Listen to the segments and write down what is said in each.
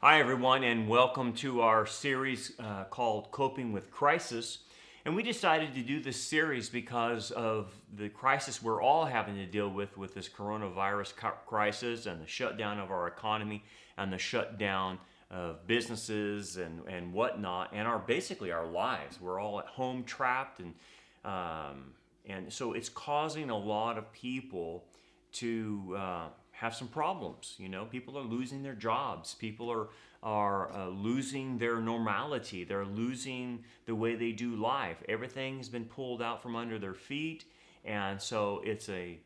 Hi, everyone, and welcome to our series called Coping with Crisis. And we decided to do this series because of the crisis we're all having to deal with this coronavirus crisis and the shutdown of our economy and the shutdown of businesses and whatnot, and basically our lives. We're all at home trapped, and so it's causing a lot of people to have some problems. You know, people are losing their jobs. People are losing their normality. They're losing the way they do life. Everything's been pulled out from under their feet, and so it's a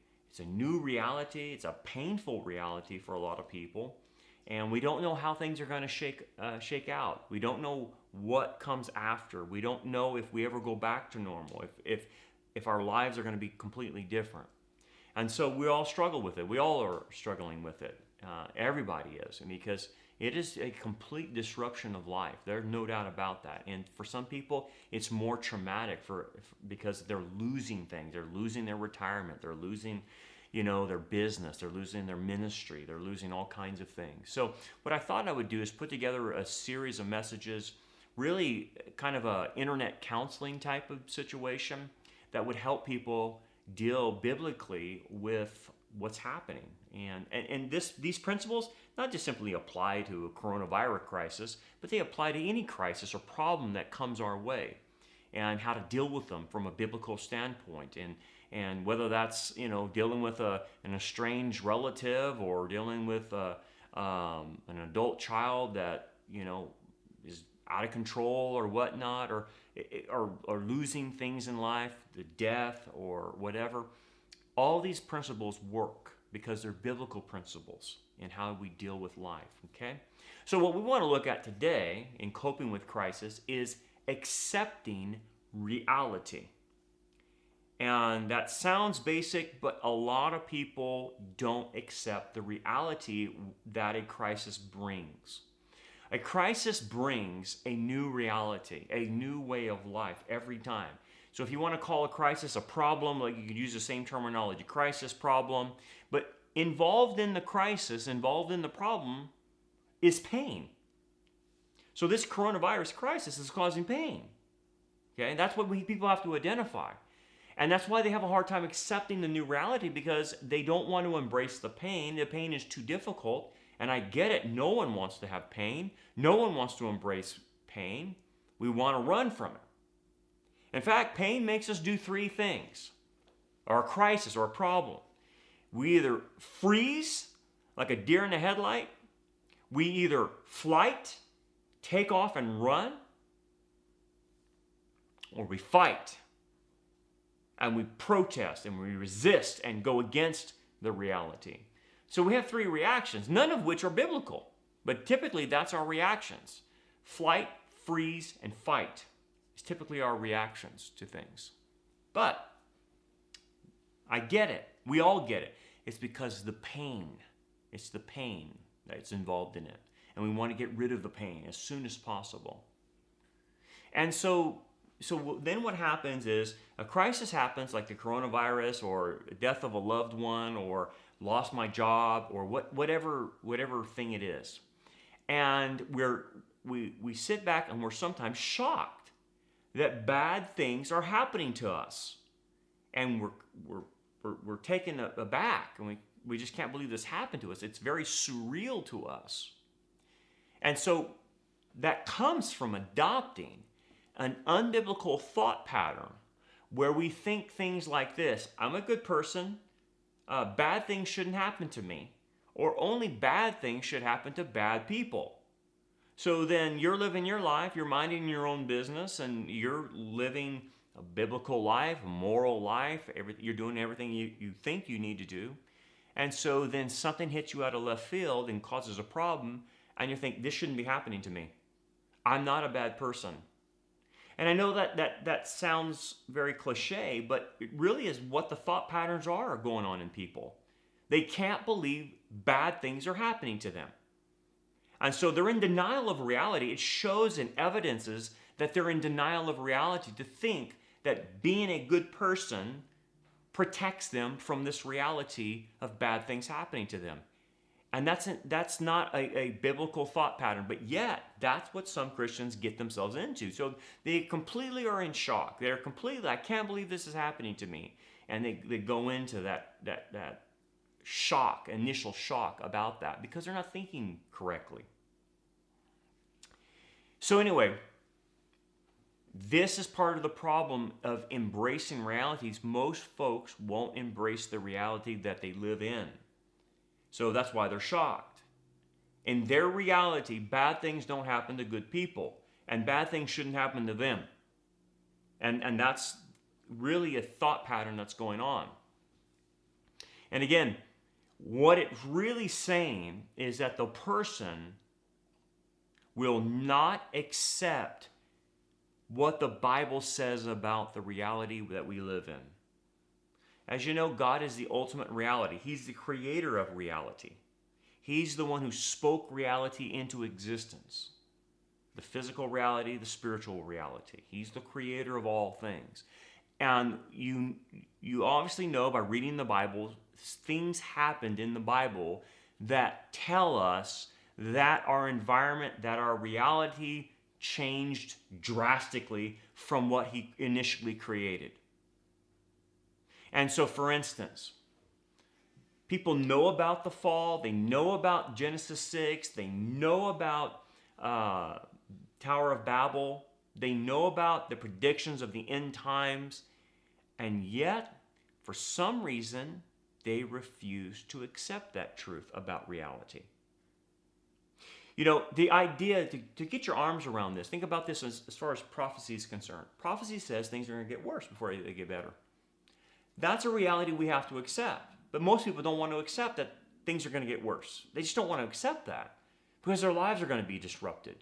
new reality. It's a painful reality for a lot of people, and we don't know how things are going to shake out. We don't know what comes after. We don't know if we ever go back to normal. If our lives are going to be completely different. And so we all struggle with it. We all are struggling with it. Everybody is, because it is a complete disruption of life. There's no doubt about that. And for some people, it's more traumatic because they're losing things. They're losing their retirement. They're losing, their business. They're losing their ministry. They're losing all kinds of things. So what I thought I would do is put together a series of messages, really kind of a internet counseling type of situation that would help people deal biblically with what's happening. And these principles not just simply apply to a coronavirus crisis, but they apply to any crisis or problem that comes our way, and how to deal with them from a biblical standpoint. And whether that's dealing with an estranged relative, or dealing with an adult child that is out of control or whatnot, or losing things in life, the death or whatever. All these principles work because they're biblical principles in how we deal with life, okay? So what we want to look at today in coping with crisis is accepting reality. And that sounds basic, but a lot of people don't accept the reality that a crisis brings. A crisis brings a new reality, a new way of life every time. So if you want to call a crisis a problem, like you could use the same terminology, crisis, problem, but involved in the crisis, involved in the problem, is pain. So this coronavirus crisis is causing pain. Okay, that's what people have to identify. And that's why they have a hard time accepting the new reality, because they don't want to embrace the pain. The pain is too difficult. And I get it. No one wants to have pain. No one wants to embrace pain. We want to run from it. In fact, pain makes us do three things, or a crisis or a problem. We either freeze like a deer in the headlight. We either flight, take off and run, or we fight and we protest and we resist and go against the reality. So we have three reactions, none of which are biblical, but typically that's our reactions. Flight, freeze, and fight is typically our reactions to things. But I get it. We all get it. It's because the pain. It's the pain that's involved in it. And we want to get rid of the pain as soon as possible. And so then what happens is a crisis happens, like the coronavirus or death of a loved one or lost my job or whatever thing it is. And we sit back and we're sometimes shocked that bad things are happening to us. And we're taken aback, and we just can't believe this happened to us. It's very surreal to us. And so that comes from adopting an unbiblical thought pattern where we think things like this: I'm a good person, bad things shouldn't happen to me, or only bad things should happen to bad people. So then you're living your life, you're minding your own business, and you're living a biblical life, a moral life, you're doing everything you think you need to do. And so then something hits you out of left field and causes a problem, and you think, this shouldn't be happening to me. I'm not a bad person. And I know that sounds very cliche, but it really is what the thought patterns are going on in people. They can't believe bad things are happening to them. And so they're in denial of reality. It shows and evidences that they're in denial of reality to think that being a good person protects them from this reality of bad things happening to them. And that's not a biblical thought pattern, but yet that's what some Christians get themselves into. So they completely are in shock. They're completely, I can't believe this is happening to me. And they go into that shock, initial shock about that because they're not thinking correctly. So anyway, this is part of the problem of embracing realities. Most folks won't embrace the reality that they live in. So that's why they're shocked. In their reality, bad things don't happen to good people, and bad things shouldn't happen to them. And that's really a thought pattern that's going on. And again, what it's really saying is that the person will not accept what the Bible says about the reality that we live in. As you know, God is the ultimate reality. He's the creator of reality. He's the one who spoke reality into existence. The physical reality, the spiritual reality. He's the creator of all things. And you obviously know by reading the Bible, things happened in the Bible that tell us that our environment, that our reality changed drastically from what He initially created. And so, for instance, people know about the fall. They know about Genesis 6. They know about Tower of Babel. They know about the predictions of the end times. And yet, for some reason, they refuse to accept that truth about reality. You know, the idea, to get your arms around this, think about this as far as prophecy is concerned. Prophecy says things are going to get worse before they get better. That's a reality we have to accept. But most people don't want to accept that things are going to get worse. They just don't want to accept that because their lives are going to be disrupted.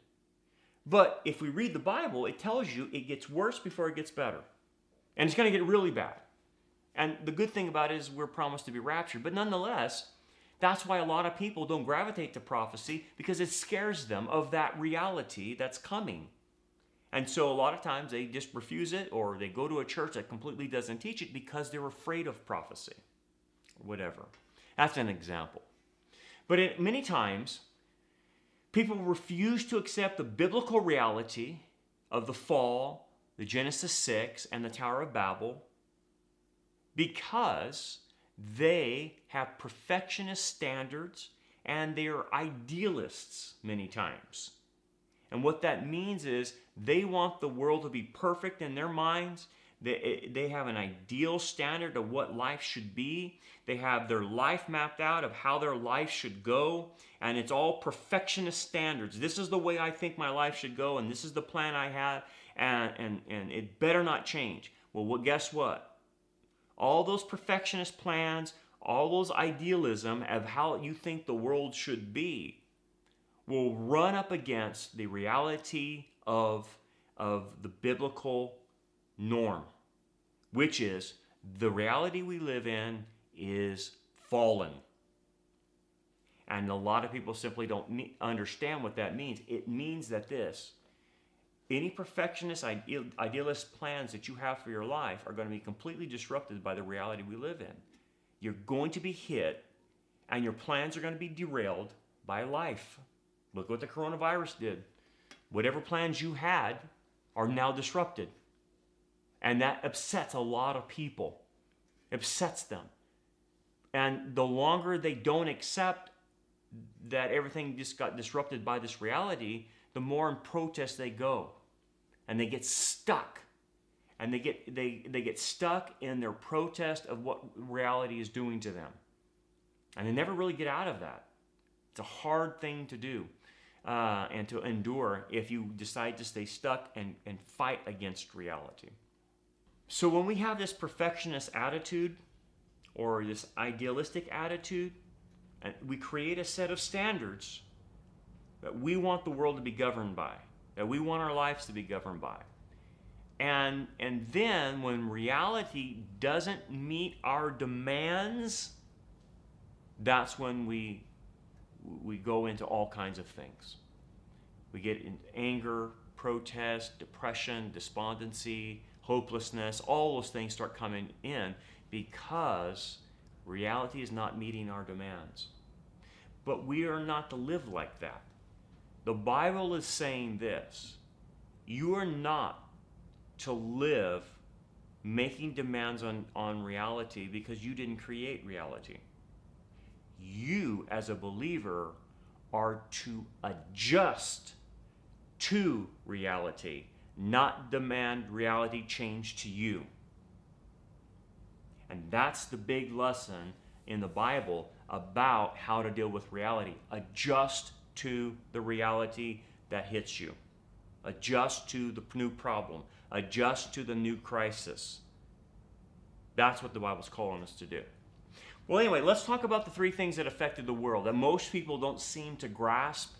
But if we read the Bible, it tells you it gets worse before it gets better. And it's going to get really bad. And the good thing about it is we're promised to be raptured. But nonetheless, that's why a lot of people don't gravitate to prophecy because it scares them of that reality that's coming. And so a lot of times they just refuse it, or they go to a church that completely doesn't teach it because they're afraid of prophecy or whatever. That's an example. But many times, people refuse to accept the biblical reality of the fall, the Genesis 6, and the Tower of Babel because they have perfectionist standards and they are idealists many times. And what that means is they want the world to be perfect in their minds. They have an ideal standard of what life should be. They have their life mapped out of how their life should go. And it's all perfectionist standards. This is the way I think my life should go, and this is the plan I have, and it better not change. Well, guess what? All those perfectionist plans, all those idealism of how you think the world should be will run up against the reality of the biblical norm, which is the reality we live in is fallen. And a lot of people simply don't understand what that means. It means that any perfectionist, idealist plans that you have for your life are going to be completely disrupted by the reality we live in. You're going to be hit, and your plans are going to be derailed by life. Look what the coronavirus did. Whatever plans you had are now disrupted. And that upsets a lot of people. Upsets them. And the longer they don't accept that everything just got disrupted by this reality, the more in protest they go. And they get stuck. And they get stuck in their protest of what reality is doing to them. And they never really get out of that. It's a hard thing to do and to endure if you decide to stay stuck and fight against reality. So when we have this perfectionist attitude or this idealistic attitude, and we create a set of standards that we want the world to be governed by, that we want our lives to be governed by. And then when reality doesn't meet our demands, that's when we go into all kinds of things. We get in anger, protest, depression, despondency, hopelessness. All those things start coming in because reality is not meeting our demands. But we are not to live like that. The Bible is saying this: you are not to live making demands on reality because you didn't create reality. You, as a believer, are to adjust to reality, not demand reality change to you. And that's the big lesson in the Bible about how to deal with reality. Adjust to the reality that hits you. Adjust to the new problem. Adjust to the new crisis. That's what the Bible's calling us to do. Well, anyway, let's talk about the three things that affected the world that most people don't seem to grasp.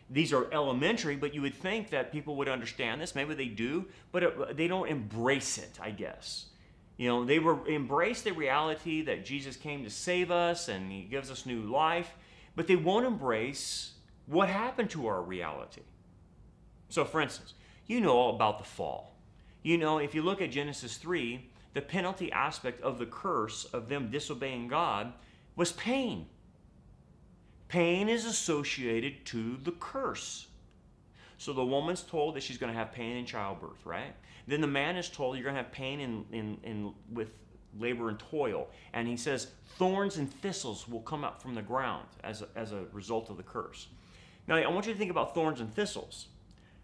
These are elementary, but you would think that people would understand this. Maybe they do, but they don't embrace it, I guess. You know, they embrace the reality that Jesus came to save us and he gives us new life, but they won't embrace what happened to our reality. So, for instance, you know all about the fall. You know, if you look at Genesis 3, the penalty aspect of the curse of them disobeying God was pain. Pain is associated to the curse. So the woman's told that she's going to have pain in childbirth, right? Then the man is told you're going to have pain with labor and toil. And he says thorns and thistles will come up from the ground as a result of the curse. Now, I want you to think about thorns and thistles.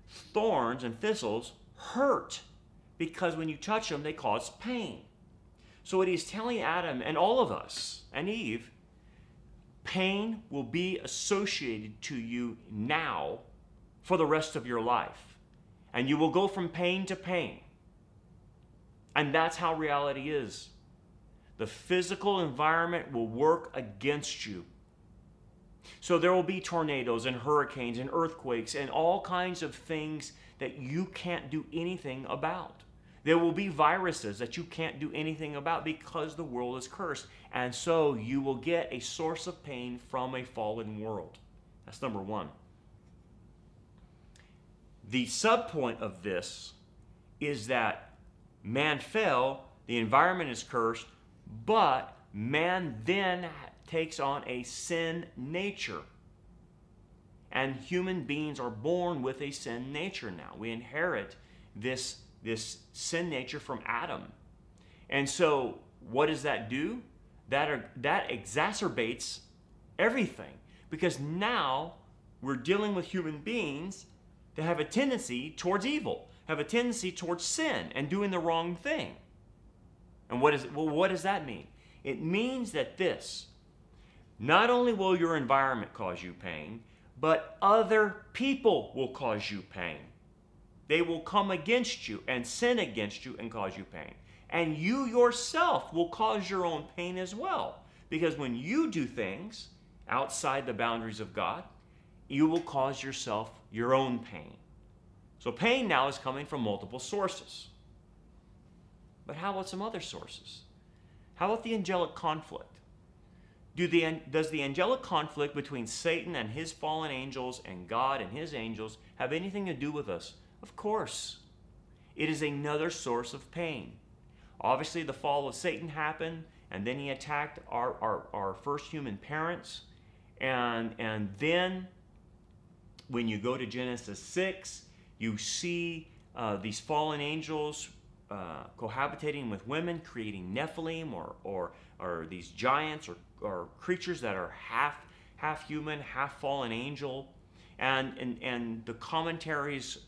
Thorns and thistles hurt because when you touch them, they cause pain. So what he's telling Adam and all of us and Eve, pain will be associated to you now for the rest of your life. And you will go from pain to pain. And that's how reality is. The physical environment will work against you. So there will be tornadoes and hurricanes and earthquakes and all kinds of things that you can't do anything about. There will be viruses that you can't do anything about because the world is cursed. And so you will get a source of pain from a fallen world. That's number one. The subpoint of this is that man fell, the environment is cursed, but man then takes on a sin nature. And human beings are born with a sin nature now. We inherit this sin nature from Adam. And so what does that do? That exacerbates everything. Because now we're dealing with human beings that have a tendency towards evil, have a tendency towards sin and doing the wrong thing. And what does that mean? It means that not only will your environment cause you pain, but other people will cause you pain. They will come against you and sin against you and cause you pain. And you yourself will cause your own pain as well. Because when you do things outside the boundaries of God, you will cause yourself your own pain. So pain now is coming from multiple sources. But how about some other sources? How about the angelic conflict? Does the angelic conflict between Satan and his fallen angels and God and his angels have anything to do with us? Of course. It is another source of pain. Obviously, the fall of Satan happened, and then he attacked our first human parents. And then when you go to Genesis 6, you see these fallen angels cohabitating with women, creating Nephilim or these giants or creatures that are half human, half fallen angel. And the commentaries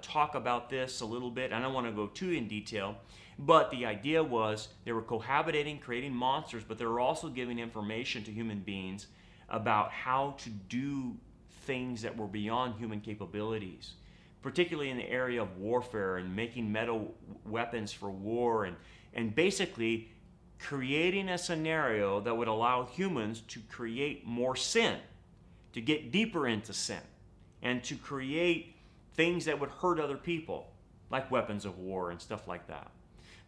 talk about this a little bit. I don't want to go too in detail, but the idea was they were cohabitating, creating monsters, but they were also giving information to human beings about how to do things that were beyond human capabilities, particularly in the area of warfare and making metal weapons for war and basically creating a scenario that would allow humans to create more sin, to get deeper into sin, and to create things that would hurt other people, like weapons of war and stuff like that.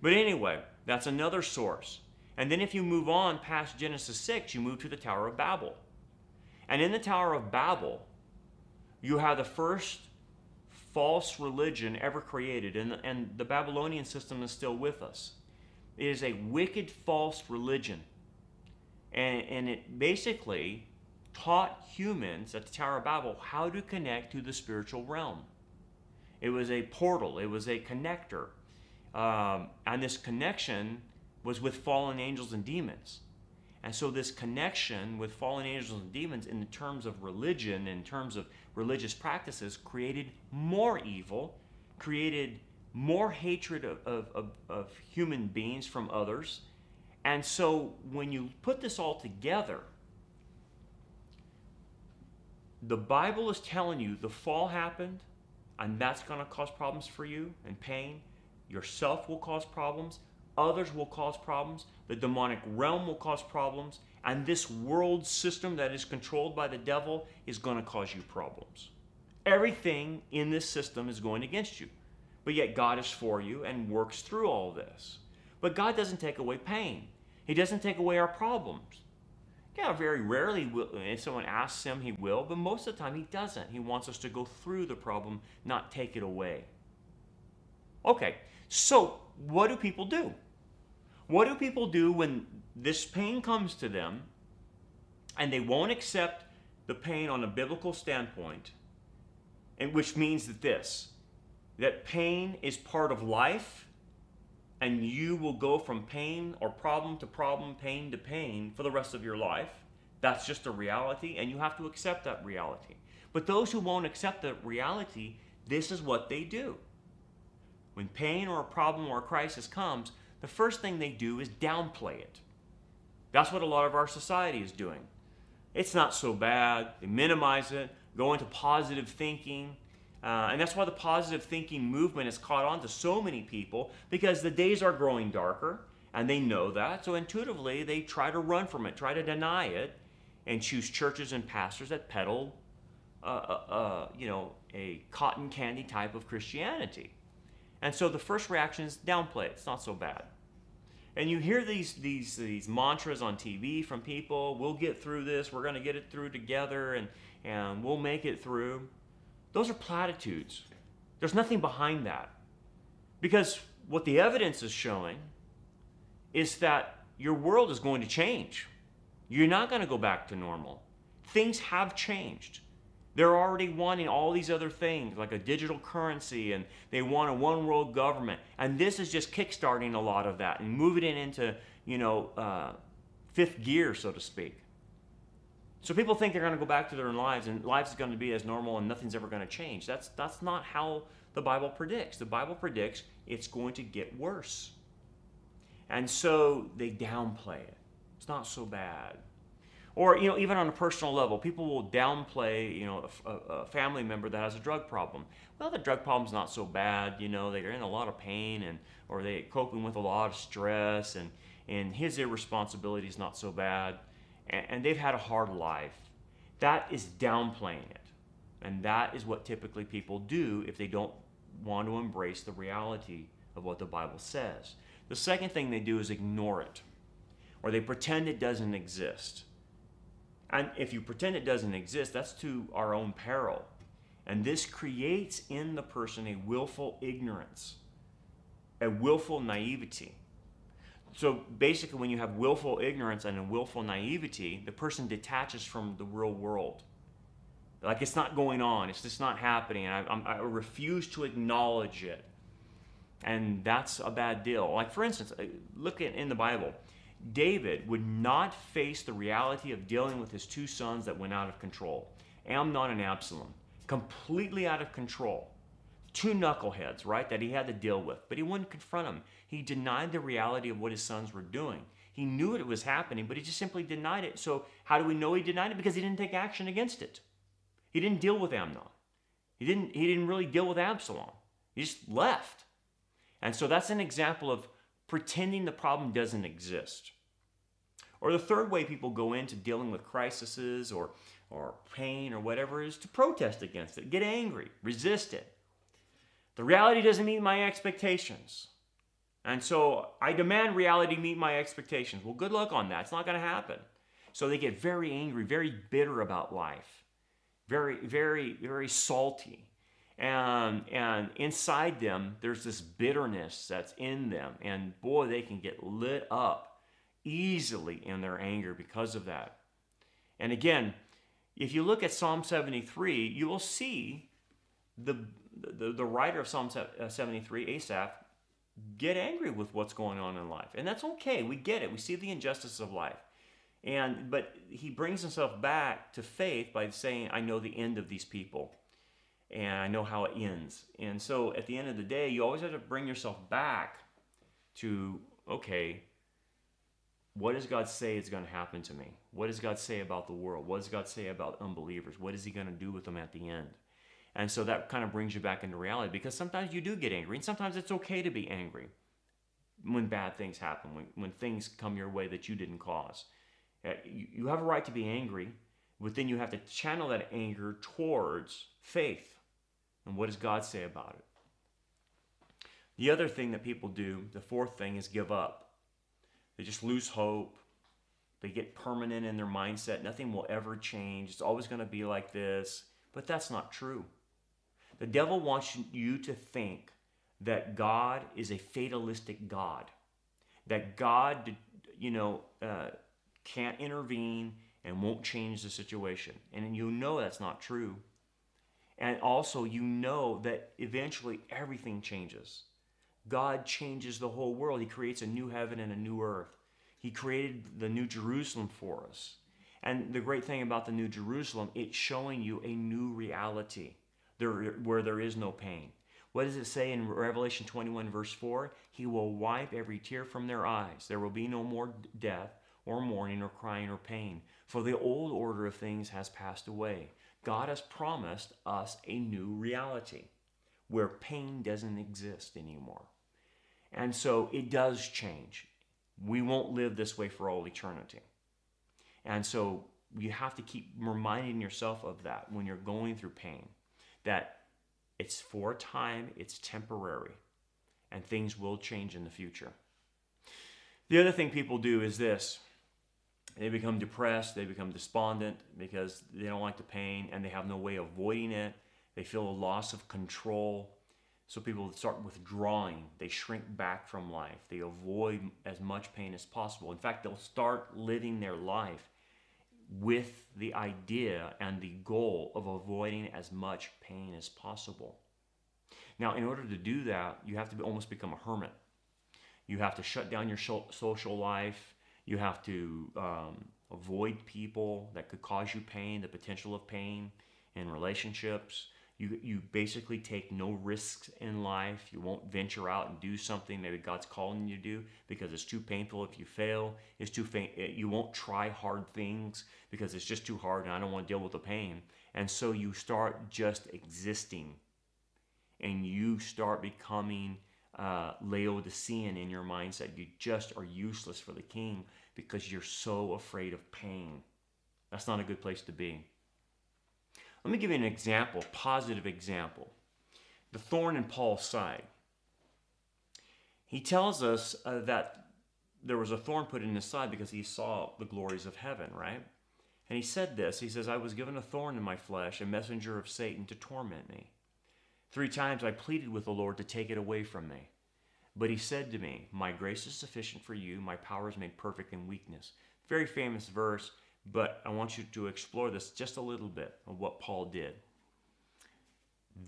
But anyway, that's another source. And then if you move on past Genesis 6, you move to the Tower of Babel. And in the Tower of Babel, you have the first false religion ever created, and the Babylonian system is still with us. It is a wicked false religion, and it basically taught humans at the Tower of Babel how to connect to the spiritual realm. It was a portal. It was a connector. And this connection was with fallen angels and demons. And so this connection with fallen angels and demons in terms of religion, in terms of religious practices, created more evil, created more hatred of human beings from others. And so when you put this all together, the Bible is telling you the fall happened, and that's going to cause problems for you and pain. Yourself will cause problems. Others will cause problems. The demonic realm will cause problems. And this world system that is controlled by the devil is going to cause you problems. Everything in this system is going against you. But yet God is for you and works through all this. But God doesn't take away pain. He doesn't take away our problems. Yeah, very rarely, if someone asks him, he will. But most of the time, he doesn't. He wants us to go through the problem, not take it away. Okay, so what do people do? What do people do when this pain comes to them and they won't accept the pain on a biblical standpoint, and which means that pain is part of life, and you will go from pain or problem to problem, pain to pain for the rest of your life. That's just a reality, and you have to accept that reality. But those who won't accept that reality, this is what they do. When pain or a problem or a crisis comes, the first thing they do is downplay it. That's what a lot of our society is doing. It's not so bad. They minimize it, go into positive thinking. And that's why the positive thinking movement has caught on to so many people, because the days are growing darker, and they know that. So intuitively, they try to run from it, try to deny it, and choose churches and pastors that peddle, a cotton candy type of Christianity. And so the first reaction is downplay it. It's not so bad. And you hear these mantras on TV from people. We'll get through this. We're going to get it through together, and we'll make it through. Those are platitudes. There's nothing behind that. Because what the evidence is showing is that your world is going to change. You're not going to go back to normal. Things have changed. They're already wanting all these other things, like a digital currency, and they want a one world government. And this is just kickstarting a lot of that and moving it into, fifth gear, so to speak. So people think they're going to go back to their lives, and life is going to be as normal and nothing's ever going to change. That's not how the Bible predicts. The Bible predicts it's going to get worse. And so they downplay it. It's not so bad. Or, even on a personal level, people will downplay, a family member that has a drug problem. Well, the drug problem's not so bad, they're in a lot of pain, or they're coping with a lot of stress, and his irresponsibility is not so bad, and they've had a hard life. That is downplaying it. And that is what typically people do if they don't want to embrace the reality of what the Bible says. The second thing they do is ignore it, or they pretend it doesn't exist. And if you pretend it doesn't exist, that's to our own peril. And this creates in the person a willful ignorance, a willful naivety. So basically, when you have willful ignorance and a willful naivety, the person detaches from the real world. Like it's not going on, it's just not happening, and I refuse to acknowledge it. And that's a bad deal. Like for instance, look at in the Bible. David would not face the reality of dealing with his two sons that went out of control. Amnon and Absalom. Completely out of control. Two knuckleheads, right, that he had to deal with. But he wouldn't confront them. He denied the reality of what his sons were doing. He knew it was happening, but he just simply denied it. So how do we know he denied it? Because he didn't take action against it. He didn't deal with Amnon. He didn't really deal with Absalom. He just left. And so that's an example of pretending the problem doesn't exist. Or the third way people go into dealing with crises or pain or whatever is to protest against it, get angry, resist it. The reality doesn't meet my expectations. And so I demand reality meet my expectations. Well, good luck on that. It's not going to happen. So they get very angry, very bitter about life, very, very, very salty. And inside them, there's this bitterness that's in them. And boy, they can get lit up easily in their anger because of that. And again, If you look at Psalm 73, you will see the writer of Psalm 73, Asaph, get angry with what's going on in life. And that's okay. We get it. We see the injustice of life. But he brings himself back to faith by saying, I know the end of these people. And I know how it ends. And so at the end of the day, you always have to bring yourself back to, okay, what does God say is going to happen to me? What does God say about the world? What does God say about unbelievers? What is he going to do with them at the end? And so that kind of brings you back into reality, because sometimes you do get angry, and sometimes it's okay to be angry when bad things happen, when things come your way that you didn't cause. You have a right to be angry, but then you have to channel that anger towards faith. And what does God say about it? The other thing that people do, the fourth thing, is give up. They just lose hope. They get permanent in their mindset. Nothing will ever change. It's always going to be like this. But that's not true. The devil wants you to think that God is a fatalistic God. That God, can't intervene and won't change the situation. And you know that's not true. And also you know that eventually everything changes. God changes the whole world. He creates a new heaven and a new earth. He created the New Jerusalem for us. And the great thing about the New Jerusalem, it's showing you a new reality where there is no pain. What does it say in Revelation 21 verse 4? He will wipe every tear from their eyes. There will be no more death or mourning or crying or pain, for the old order of things has passed away. God has promised us a new reality where pain doesn't exist anymore. And so it does change. We won't live this way for all eternity. And so you have to keep reminding yourself of that when you're going through pain, that it's for a time, it's temporary, and things will change in the future. The other thing people do is this. They become depressed, they become despondent because they don't like the pain and they have no way of avoiding it. They feel a loss of control. So people start withdrawing. They shrink back from life. They avoid as much pain as possible. In fact, they'll start living their life with the idea and the goal of avoiding as much pain as possible. Now, in order to do that, you have to almost become a hermit. You have to shut down your social life. You have to avoid people that could cause you pain, the potential of pain in relationships. You basically take no risks in life. You won't venture out and do something maybe God's calling you to do because it's too painful if you fail. You won't try hard things because it's just too hard and I don't want to deal with the pain. And so you start just existing and you start becoming Laodicean in your mindset. You just are useless for the king because you're so afraid of pain. That's not a good place to be. Let me give you an example, positive example. The thorn in Paul's side. He tells us that there was a thorn put in his side because he saw the glories of heaven, right? And he said this, he says, I was given a thorn in my flesh, a messenger of Satan to torment me. 3 times I pleaded with the Lord to take it away from me. But he said to me, my grace is sufficient for you, my power is made perfect in weakness. Very famous verse. But I want you to explore this just a little bit of what Paul did.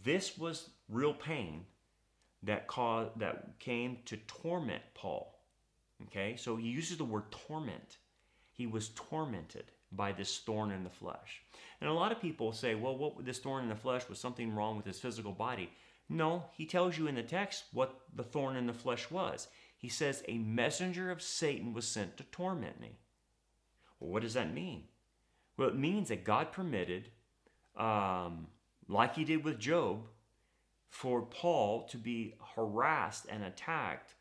This was real pain that came to torment Paul. Okay, so he uses the word torment. He was tormented by this thorn in the flesh. And a lot of people say, well, this thorn in the flesh was something wrong with his physical body. No, he tells you in the text what the thorn in the flesh was. He says, a messenger of Satan was sent to torment me. Well, what does that mean? Well, it means that God permitted, like he did with Job, for Paul to be harassed and attacked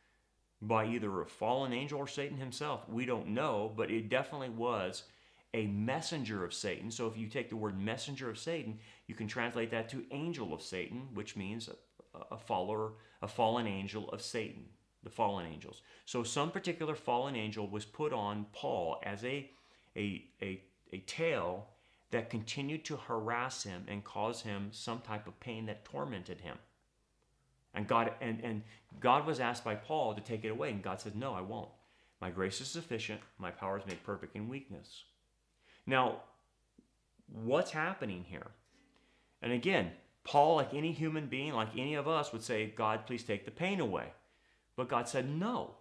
by either a fallen angel or Satan himself. We don't know, but it definitely was a messenger of Satan. So if you take the word messenger of Satan, you can translate that to angel of Satan, which means a fallen angel of Satan, the fallen angels. So some particular fallen angel was put on Paul as a tail that continued to harass him and cause him some type of pain that tormented him. And God was asked by Paul to take it away, and God said, no, I won't. My grace is sufficient. My power is made perfect in weakness. Now, what's happening here? And again, Paul, like any human being, like any of us, would say, God, please take the pain away. But God said no.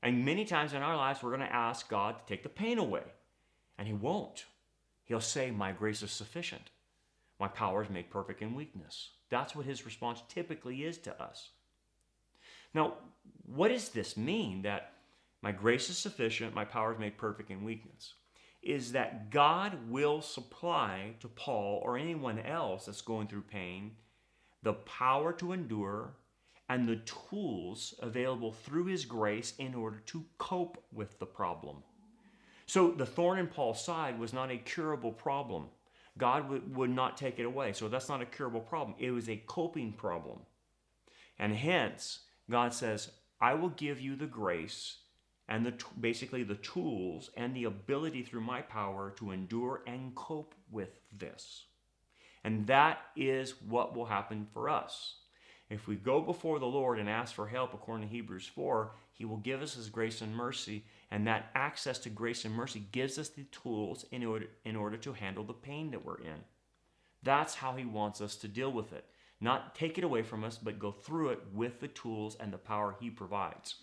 And many times in our lives, we're going to ask God to take the pain away. And he won't. He'll say, my grace is sufficient. My power is made perfect in weakness. That's what his response typically is to us. Now, what does this mean, that my grace is sufficient, my power is made perfect in weakness? Is that God will supply to Paul or anyone else that's going through pain the power to endure and the tools available through his grace in order to cope with the problem. So the thorn in Paul's side was not a curable problem. God would not take it away. So that's not a curable problem. It was a coping problem. And hence, God says, I will give you the grace and basically the tools and the ability through my power to endure and cope with this. And that is what will happen for us. If we go before the Lord and ask for help according to Hebrews 4, he will give us his grace and mercy, and that access to grace and mercy gives us the tools in order to handle the pain that we're in. That's how he wants us to deal with it. Not take it away from us, but go through it with the tools and the power he provides.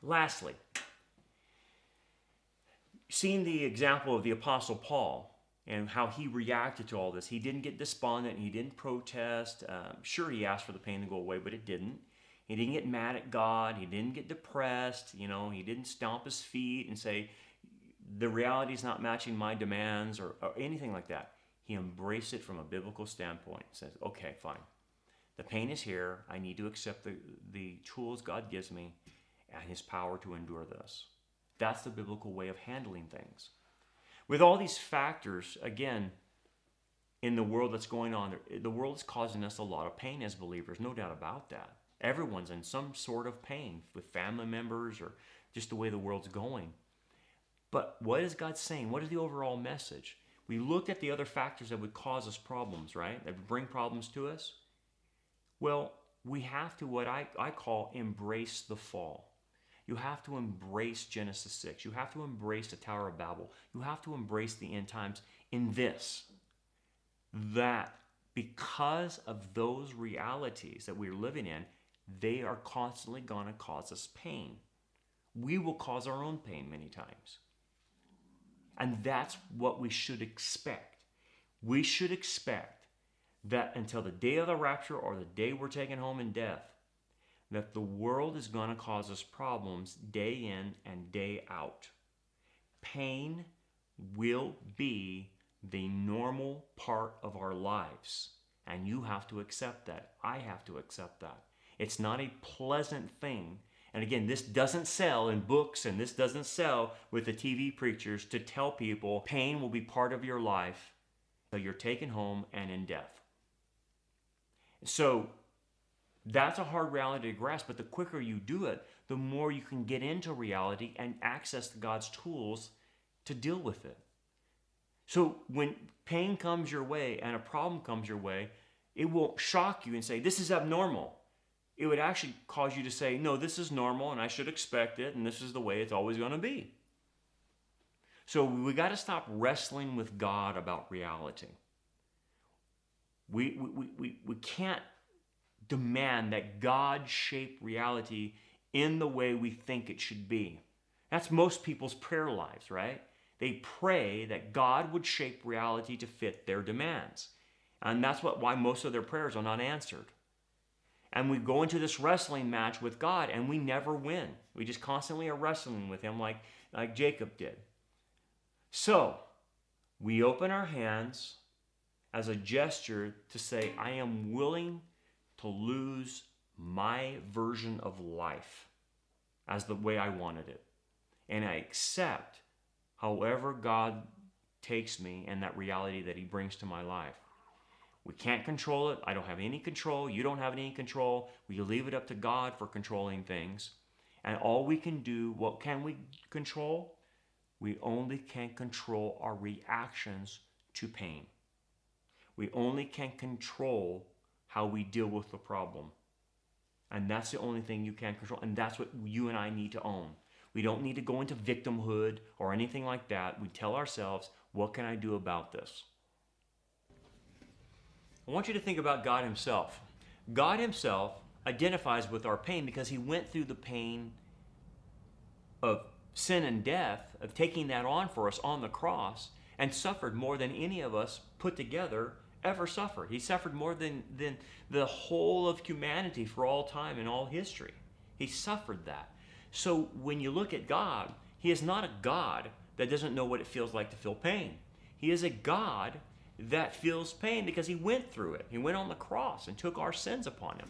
Lastly, seeing the example of the Apostle Paul and how he reacted to all this, he didn't get despondent, he didn't protest. Sure, he asked for the pain to go away, but it didn't. He didn't get mad at God, he didn't get depressed, he didn't stomp his feet and say, the reality is not matching my demands or anything like that. He embraced it from a biblical standpoint. He says, okay, fine. The pain is here. I need to accept the tools God gives me and his power to endure this. That's the biblical way of handling things. With all these factors, again, in the world that's going on, the world is causing us a lot of pain as believers, no doubt about that. Everyone's in some sort of pain with family members or just the way the world's going. But what is God saying? What is the overall message? We looked at the other factors that would cause us problems, right? That would bring problems to us. Well, we have to, what I call, embrace the fall. You have to embrace Genesis 6. You have to embrace the Tower of Babel. You have to embrace the end times in this, that because of those realities that we're living in, they are constantly going to cause us pain. We will cause our own pain many times. And that's what we should expect. We should expect that until the day of the rapture or the day we're taken home in death, that the world is going to cause us problems day in and day out. Pain will be the normal part of our lives. And you have to accept that. I have to accept that. It's not a pleasant thing. And again, this doesn't sell in books, and this doesn't sell with the TV preachers to tell people pain will be part of your life until you're taken home and in death. So that's a hard reality to grasp, but the quicker you do it, the more you can get into reality and access God's tools to deal with it. So when pain comes your way and a problem comes your way, it won't shock you and say, this is abnormal. It would actually cause you to say, no, this is normal and I should expect it, and this is the way it's always going to be. So we got to stop wrestling with God about reality. We can't demand that God shape reality in the way we think it should be. That's most people's prayer lives, right? They pray that God would shape reality to fit their demands. And that's why most of their prayers are not answered. And we go into this wrestling match with God and we never win. We just constantly are wrestling with him like Jacob did. So we open our hands as a gesture to say, I am willing to lose my version of life as the way I wanted it. And I accept however God takes me and that reality that he brings to my life. We can't control it. I don't have any control. You don't have any control. We leave it up to God for controlling things. And all we can do, what can we control? We only can control our reactions to pain. We only can control how we deal with the problem. And that's the only thing you can control. And that's what you and I need to own. We don't need to go into victimhood or anything like that. We tell ourselves, what can I do about this? I want you to think about God himself. God himself identifies with our pain because he went through the pain of sin and death, of taking that on for us on the cross, and suffered more than any of us put together ever suffered. He suffered more than the whole of humanity for all time and all history. He suffered that. So when you look at God, he is not a God that doesn't know what it feels like to feel pain. He is a God that feels pain because he went through it. He went on the cross and took our sins upon him.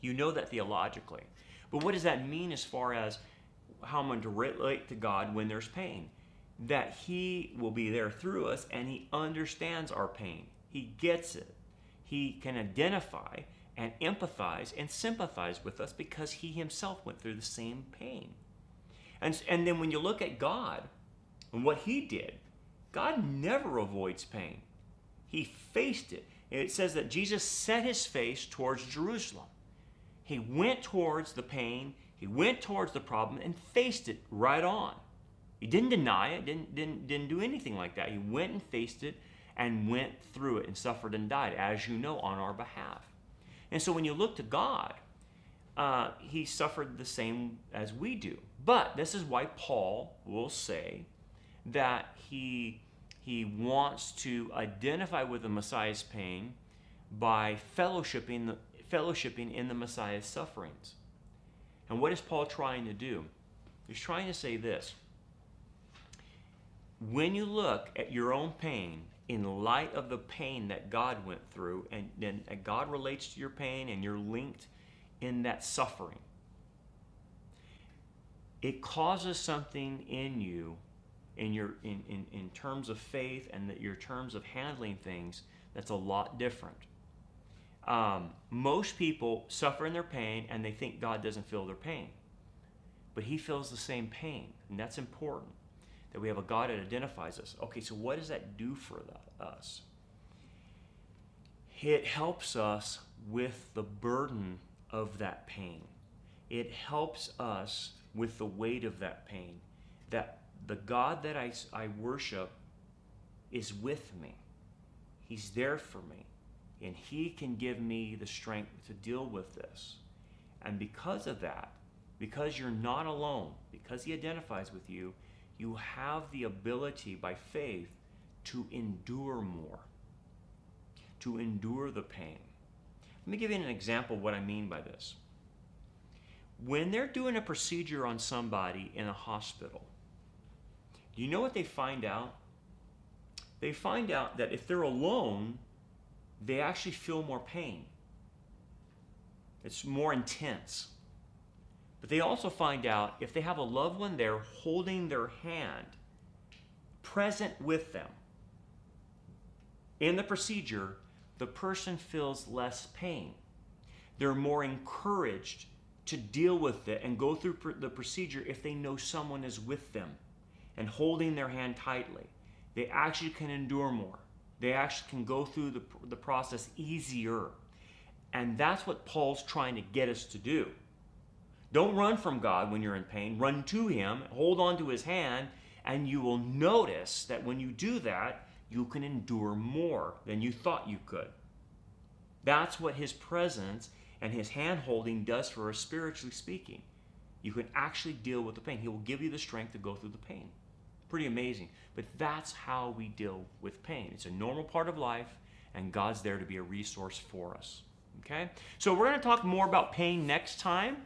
You know that theologically. But what does that mean as far as how I'm going to relate to God when there's pain? That he will be there through us and he understands our pain. He gets it. He can identify and empathize and sympathize with us because he himself went through the same pain. And then when you look at God and what he did, God never avoids pain. He faced it. It says that Jesus set his face towards Jerusalem. He went towards the pain, he went towards the problem and faced it right on. He didn't deny it, didn't do anything like that. He went and faced it and went through it and suffered and died, as you know, on our behalf. And so when you look to God, he suffered the same as we do. But this is why Paul will say that he wants to identify with the Messiah's pain by fellowshipping in the Messiah's sufferings. And what is Paul trying to do? He's trying to say this. When you look at your own pain in light of the pain that God went through, and then God relates to your pain and you're linked in that suffering, it causes something in you in terms of faith and your terms of handling things that's a lot different. Most people suffer in their pain and they think God doesn't feel their pain. But he feels the same pain, and that's important, that we have a God that identifies us. Okay, so what does that do for us? It helps us with the burden of that pain. It helps us with the weight of that pain, that the God that I worship is with me. He's there for me. And he can give me the strength to deal with this. And because of that, because you're not alone, because he identifies with you, you have the ability by faith to endure more, to endure the pain. Let me give you an example of what I mean by this. When they're doing a procedure on somebody in a hospital, do you know what they find out? They find out that if they're alone, they actually feel more pain. It's more intense. But they also find out if they have a loved one there holding their hand, present with them in the procedure, the person feels less pain. They're more encouraged to deal with it and go through the procedure if they know someone is with them and holding their hand tightly. They actually can endure more. They actually can go through the process easier. And that's what Paul's trying to get us to do. Don't run from God when you're in pain. Run to him, hold on to his hand, and you will notice that when you do that, you can endure more than you thought you could. That's what his presence and his hand holding does for us spiritually speaking. You can actually deal with the pain. He will give you the strength to go through the pain. Pretty amazing. But that's how we deal with pain. It's a normal part of life, and God's there to be a resource for us. Okay? So we're going to talk more about pain next time.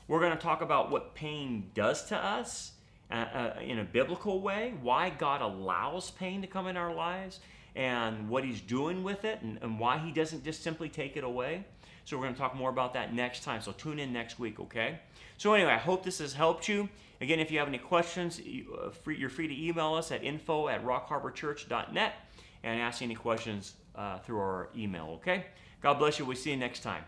We're going to talk about what pain does to us in a biblical way, why God allows pain to come in our lives, and what he's doing with it, and why he doesn't just simply take it away. So we're going to talk more about that next time. So tune in next week, okay? So anyway, I hope this has helped you. Again, if you have any questions, you're free to email us at info@rockharborchurch.net and ask any questions through our email, okay? God bless you. We'll see you next time.